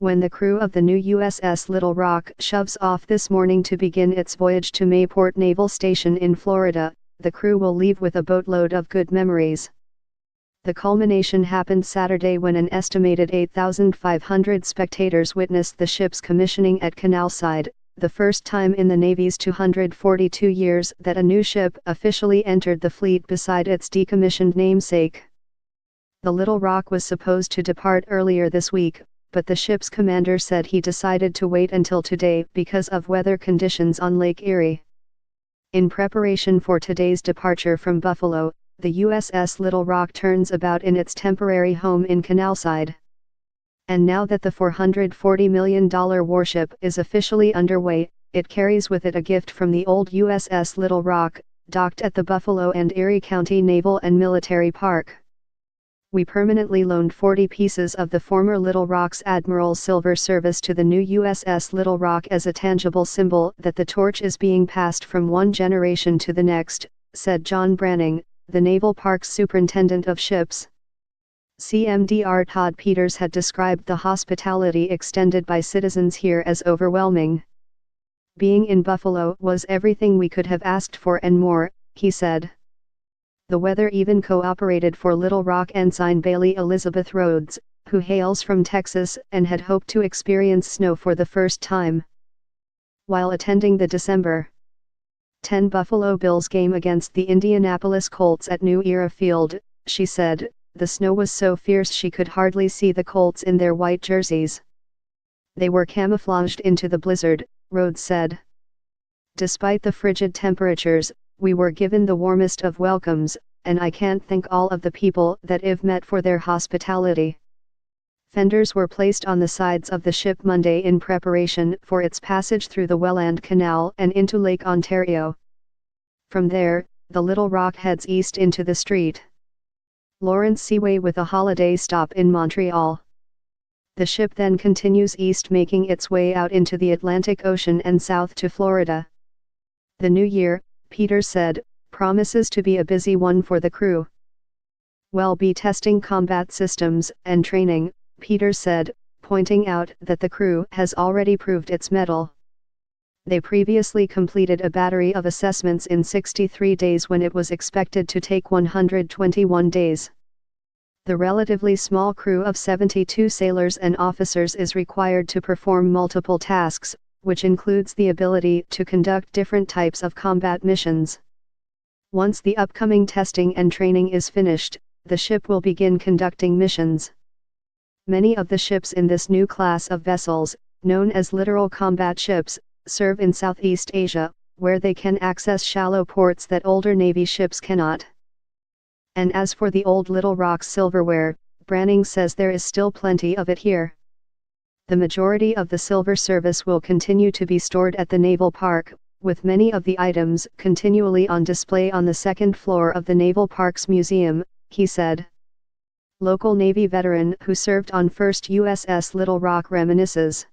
When the crew of the new USS Little Rock shoves off this morning to begin its voyage to Mayport Naval Station in Florida, the crew will leave with a boatload of good memories. The culmination happened Saturday when an estimated 8,500 spectators witnessed the ship's commissioning at Canalside, the first time in the Navy's 242 years that a new ship officially entered the fleet beside its decommissioned namesake. The Little Rock was supposed to depart earlier this week, but the ship's commander said he decided to wait until today because of weather conditions on Lake Erie. In preparation for today's departure from Buffalo, the USS Little Rock turns about in its temporary home in Canalside. And now that the $440 million warship is officially underway, it carries with it a gift from the old USS Little Rock, docked at the Buffalo and Erie County Naval and Military Park. We permanently loaned 40 pieces of the former Little Rock's Admiral's Silver Service to the new USS Little Rock as a tangible symbol that the torch is being passed from one generation to the next, said John Branning, the Naval Park's superintendent of ships. CMDR Todd Peters had described the hospitality extended by citizens here as overwhelming. Being in Buffalo was everything we could have asked for and more, he said. The weather even cooperated for Little Rock Ensign Bailey Elizabeth Rhodes, who hails from Texas and had hoped to experience snow for the first time. While attending the December 10 Buffalo Bills game against the Indianapolis Colts at New Era Field, she said, the snow was so fierce she could hardly see the Colts in their white jerseys. They were camouflaged into the blizzard, Rhodes said. Despite the frigid temperatures, we were given the warmest of welcomes, and I can't thank all of the people that I've met for their hospitality. Fenders were placed on the sides of the ship Monday in preparation for its passage through the Welland Canal and into Lake Ontario. From there, the Little Rock heads east into the St. Lawrence Seaway with a holiday stop in Montreal. The ship then continues east, making its way out into the Atlantic Ocean and south to Florida. The new year, Peters said, promises to be a busy one for the crew. We'll be testing combat systems and training, Peters said, pointing out that the crew has already proved its mettle. They previously completed a battery of assessments in 63 days when it was expected to take 121 days. The relatively small crew of 72 sailors and officers is required to perform multiple tasks, which includes the ability to conduct different types of combat missions. Once the upcoming testing and training is finished, the ship will begin conducting missions. Many of the ships in this new class of vessels, known as littoral combat ships, serve in Southeast Asia, where they can access shallow ports that older Navy ships cannot. And as for the old Little Rock's silverware, Branning says there is still plenty of it here. The majority of the silver service will continue to be stored at the Naval Park, with many of the items continually on display on the second floor of the Naval Park's museum, he said. Local Navy veteran who served on 1st USS Little Rock reminisces.